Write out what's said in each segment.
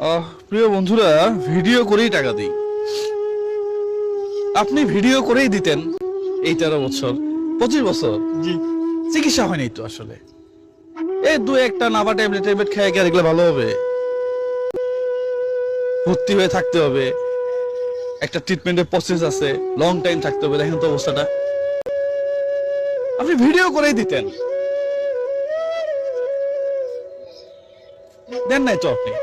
প্রিয় বন্ধুরা, ভিডিও করেই টাকা দিই। আপনি ভিডিও করেই দিতেন এই 13 বছর 25 বছর। জি, চিকিৎসা হয়নি তো আসলে। এই দু একটা নাবা ট্যাবলেট খেয়ে গেলে এগুলো ভালো হবে? ভর্তি হয়ে থাকতে হবে, একটা ট্রিটমেন্টের প্রসেস আছে, লং টাইম থাকতে হবে। দেখেন তো অবস্থাটা। আপনি ভিডিও করেই দিতেন, দেন নাই তো আপনি।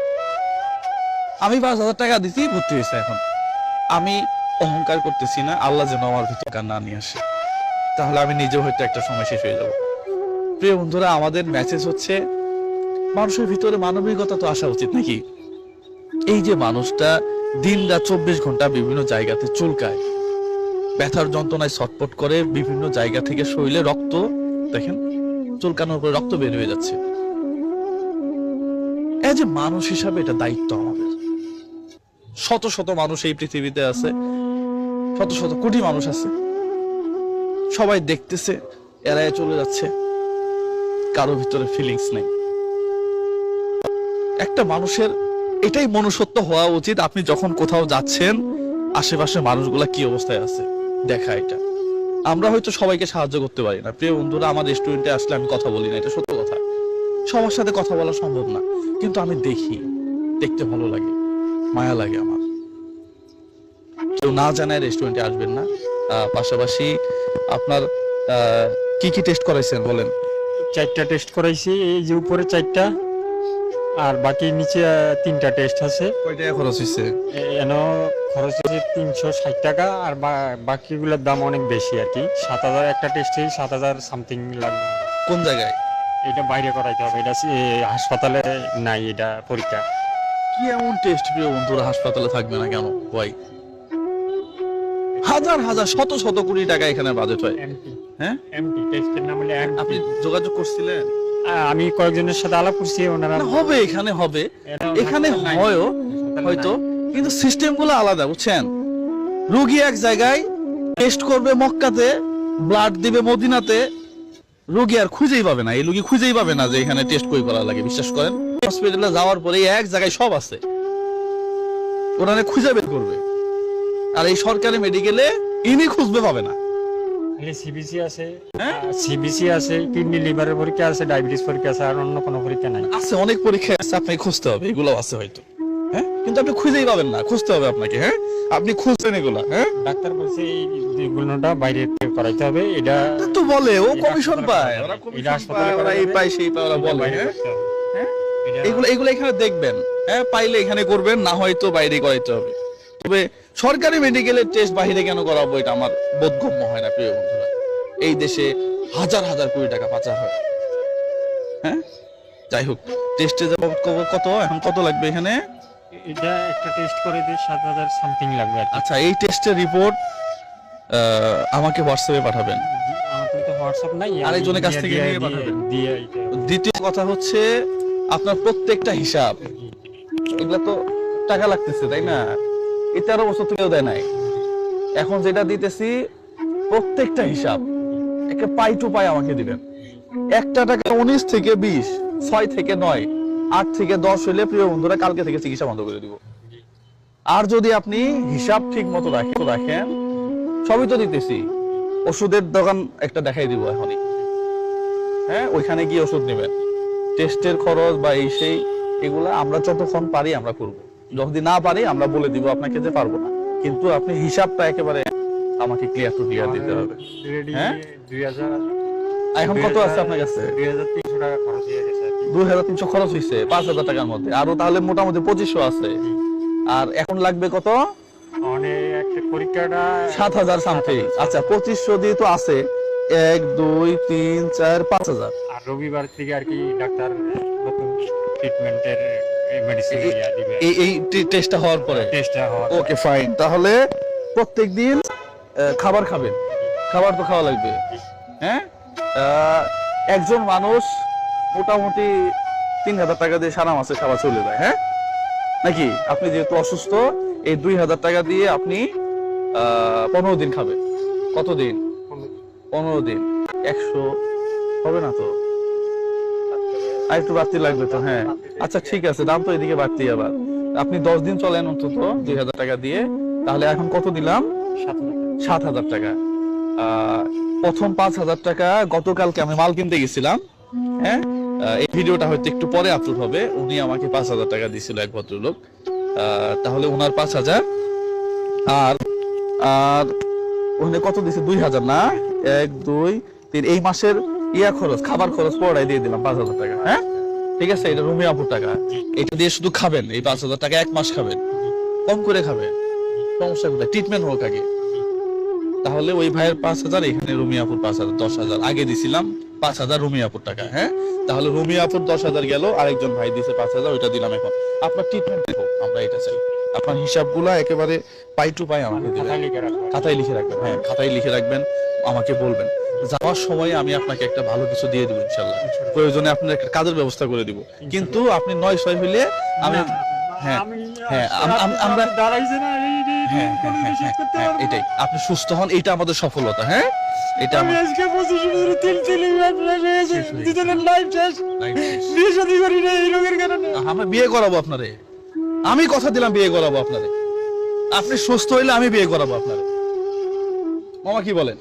আমি 5,000 টাকা দিতেই ভর্তি হয়েছে। এখন আমি অহংকার করতেছি না, আল্লাহ যেন আমার ভিতর কান্না নিয়ে আসে, তাহলে আমি নিজেও হয়তো একটা সময় শেষ হয়ে যাব। প্রিয় বন্ধুরা, আমাদের মেসেজ হচ্ছে মানুষের ভিতরে মানবিকতা তো আসা উচিত নাকি? এই যে মানুষটা দিন রাত 24 ঘন্টা বিভিন্ন জায়গাতে চুলকায়, ব্যথার যন্ত্রণায় ছটফট করে, বিভিন্ন জায়গা থেকে শরীরে রক্ত, দেখেন চুলকানোর পরে রক্ত বের হয়ে যাচ্ছে। এই যে মানুষ হিসাবে এটা দায়িত্ব আমাদের। শত শত মানুষ এই পৃথিবীতে আছে, শত শত কোটি মানুষ আছে, সবাই দেখতেছে, এড়ায় চলে যাচ্ছে, কারো ভিতরে ফিলিংস নেই। একটা মানুষের এটাই মনুষ্যত্ব হওয়া উচিত। আপনি যখন কোথাও যাচ্ছেন, আশেপাশে মানুষগুলা কি অবস্থায় আছে দেখা। এটা আমরা হয়তো সবাইকে সাহায্য করতে পারি না। প্রিয় বন্ধুরা, আমার রেস্টুরেন্টে আসলে আমি কথা বলি না, এটা সত্য কথা। সবার সাথে কথা বলা সম্ভব না, কিন্তু আমি দেখি, দেখতে ভালো লাগে, মায়া লাগে আমার। কেউ না জানায় রেস্টুরেন্টে আসবেন না। পাশাপাশি আপনার কি কি টেস্ট করাইছেন বলেন? 4টা টেস্ট করাইছি, এই যে উপরে 4টা আর বাকি নিচে 3টা টেস্ট আছে। কয় টাকা খরচ হয়েছে? এন খরচ হয়েছে 360 টাকা, আর বাকিগুলোর দাম অনেক বেশি আর কি। 7,000 একটা টেস্টে 7,000 সামথিং লাগবে। কোন জায়গায়? এটা বাইরে করাইতে হবে, এটা হাসপাতালে নাই এটা পরীক্ষা। কি এমন টেস্ট প্রিয় বন্ধুরা হাসপাতালে থাকবে না কেন ভাই? হাজার হাজার শত শত কোটি টাকা এখানে বাজেট হয়। এমটি, হ্যাঁ, এমটি টেস্টের নাম হলে এমটি। আপনি যোগাযোগ করছিলেন? আমি কয়েকজনের সাথে আলাপ করছি, ওনারা না, হবে, এখানে হবে, এখানে নাই। হয়ও হয়তো, কিন্তু সিস্টেম গুলো আলাদা, বুঝছেন? রোগী এক জায়গায়, টেস্ট করবে মক্কাতে, ব্লাড দিবে মদিনাতে, রোগী আর খুঁজেই পাবে না। এই রোগী খুঁজেই পাবে না যে এখানে টেস্ট কই করা লাগে। বিশ্বাস করেন, হসপিটালে যাওয়ার পরে এক জায়গায় সব আছে, ওনারে খুঁজে বের করবে। আর এই সরকারি মেডিকেলে ইনি খুঁজবে পাবে না। সিবিসি আছে, হ্যাঁ? সিবিসি আছে, কিডনি লিভারের পরীক্ষা আছে, ডায়াবেটিস পরীক্ষা আছে, আর অন্য কোনো পরীক্ষা নাই। আছে, অনেক পরীক্ষা আছে, আপনাকে খুঁজতে হবে, এগুলো আছে হয়তো। হ্যাঁ, কিন্তু আপনি খুঁজেই পাবেন না, খুঁজতে হবে আপনাকে। হ্যাঁ, আপনি খুঁজছেন এগুলা? হ্যাঁ, ডাক্তার বলছে এইগুলোটা বাইরে থেকে করাইতে হবে। এটা তো বলে ও এটা কমিশন হাসপাতালে পায়, করা ওরা যাবে। কমিশন এটা হাসপাতালে পায়, করা ওরা এই যাবে। পায় সেই পায়, ওরা এটা বলে। বাইরে হ্যাঁ, করতে হবে। হ্যাঁ, এটা এগুলো এখানে দেখবেন। হ্যাঁ, পাইলে এখানে করবেন, না হয়তো বাইরে করাইতে হবে। তবে সরকারি মেডিকেলের টেস্ট বাইরে কেন করাবো, এটা আমার বোধগম্য হয় না প্রিয় বন্ধুরা। এই দেশে হাজার হাজার কোটি টাকা পাচার হয়। হ্যাঁ, যাই হোক, টেস্টে কত এখন, কত লাগবে এখানে? এটা একটা টেস্ট করে দিয়ে 7,000 সামথিং লাগবে আর কি। আচ্ছা, এই টেস্টের রিপোর্ট আমাকে হোয়াটসঅ্যাপে পাঠাবেন। আমার তো হোয়াটসঅ্যাপ নাই, আরেকজনের কাছ থেকে নিয়ে পাঠাবেন। দ্বিতীয় কথা হচ্ছে আপনার প্রত্যেকটা হিসাব, এগুলা তো টাকা লাগতেছে, তাই না? এই 13 বছর থেকেও দেয় নাই। এখন যেটা দিতেছি প্রত্যেকটা হিসাব একটা পাই টু পাই আমাকে দিবেন। একটা টাকা 19 থেকে 20, 6 থেকে 9, 8 থেকে 10 হইলে প্রিয় বন্ধুরা কালকে থেকে চিকিৎসা বন্ধ করে দিব। আর যদি আপনি হিসাব ঠিক মতো রাখেন, সবই তো দিতেছি। ওষুধের দোকান একটা দেখাই দিব এখনই। হ্যাঁ, ওইখানে গিয়ে ওষুধ নেবেন। টেস্টের খরচ বা এই সেই এগুলা আমরা যতক্ষণ পারি আমরা করব। যদি না পারি আমরা বলে দিব আপনাকে যে পারবো না, কিন্তু আপনি হিসাবটা একেবারে আমাকে ক্লিয়ার দিতে হবে। হ্যাঁ? 2000 এখন কত আছে আপনার কাছে? 2300 টাকা খরচ হয়ে গেছে আর কি। 2300 খরচ হয়েছে 5,000 টাকার মধ্যে, আরো তাহলে মোটামুটি 2500 আছে। আর এখন লাগবে কত? মানে একটা পরীক্ষাটা 7,000 সামথিং। আচ্ছা, 2500 দিয়ে তো আছে 1 2 3 4 5,000। আর রবিবার থেকে আর কি ডাক্তার নতুন ট্রিটমেন্টের মেডিসিন দিবে এই টেস্টটা হওয়ার পরে। টেস্টটা হওয়ার ওকে, ফাইন। তাহলে প্রত্যেকদিন খাবার খাবেন, খাবার তো খাওয়া লাগবে। হ্যাঁ, একজন মানুষ মোটামুটি 3,000 টাকা দিয়ে সারা মাসে খাবার চলে যায়। হ্যাঁ, নাকি? আপনি যেহেতু অসুস্থ, এই 2,000 টাকা দিয়ে আপনি 15 দিন খাবেন। কতদিন? 15 দিন। 100 হবে না তো? আর একটু বাড়তি লাগবে তো। হ্যাঁ, আচ্ছা ঠিক আছে, দাম তো এদিকে বাড়তি। আবার আপনি 10 দিন চলেন অন্তত 2000 টাকা দিয়ে, তাহলে এখন কত দিলাম? 7,000 টাকা। প্রথম 5,000 টাকা গতকালকে আমি মাল কিনতে গেছিলাম, হ্যাঁ, এই ভিডিওটা হয়তো একটু পরে আপলোড হবে। উনি আমাকে 5,000 টাকা দিয়েছিল এক ভদ্রলোক, তাহলে ওনার 5,000 আর আর ওখানে কত দিছে? 2,000 না, 1 2 3, এই মাসের ইয়া খরচ, খাবার খরচ পড়াই দিয়ে দিলাম 5,000 টাকা। হ্যাঁ ঠিক আছে, এটা রুমি আপুর টাকা, এটা দিয়ে শুধু খাবেন, এই 5,000 টাকা 1 মাস খাবেন, কম করে খাবেন, সমস্যা কোথায়? ট্রিটমেন্ট হোক আগে। তাহলে ওই ভাইয়ের 5,000, এখানে রুমি আপুর 5,000, 10,000 আগে দিছিলাম, 5,000 রুমি আপুর টাকা। হ্যাঁ, তাহলে রুমি আপুর 10,000 গেল, আরেকজন ভাই দিয়েছে 5,000, ওইটা দিলাম। এখন আপনার ট্রিটমেন্ট হোক, আমরা এটা চাই। আপনার হিসাবগুলো একেবারে পাই টু পাই আমাকে দিবেন, খাতায় লিখে রাখবেন। হ্যাঁ, খাতায় লিখে রাখবেন, আমাকে বলবেন। যাওয়ার সময় আমি আপনাকে একটা ভালো কিছু দিয়ে দেবো ইনশাল্লাহ, প্রয়োজনে আপনার একটা কাজের ব্যবস্থা করে দিব। কিন্তু আপনি 9-6 হইলে আমি হ্যাঁ হ্যাঁ আমরা হ্যাঁ এটাই, আপনি সুস্থ হন, এটা আমাদের সফলতা। হ্যাঁ, এটা আমি আজকে 25 বছর তিল দুজনের লাইফ শেষ, বিয়ে শাদী করি না এই রোগের কারণে। আমরা বিয়ে করাবো আপনারে, আমি কথা দিলাম বিয়ে করাবো আপনারে। আপনি সুস্থ হইলে আমি বিয়ে করাবো আপনারে। মামা কি বলেন?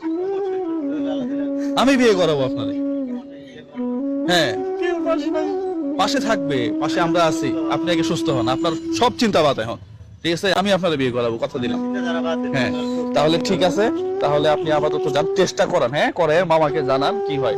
আমি বিয়ে করাবো আপনারে। হ্যাঁ, পাশে থাকবে, পাশে আমরা আছি। আপনি আগে সুস্থ হন, আপনার সব চিন্তা বাদ এখন, ঠিক আছে? আমি আপনারে বিয়ে করাবো, কথা দিলাম। হ্যাঁ, তাহলে ঠিক আছে, তাহলে আপনি আপাতত যান, চেষ্টা করেন। হ্যাঁ, করে মামাকে জানান কি হয়।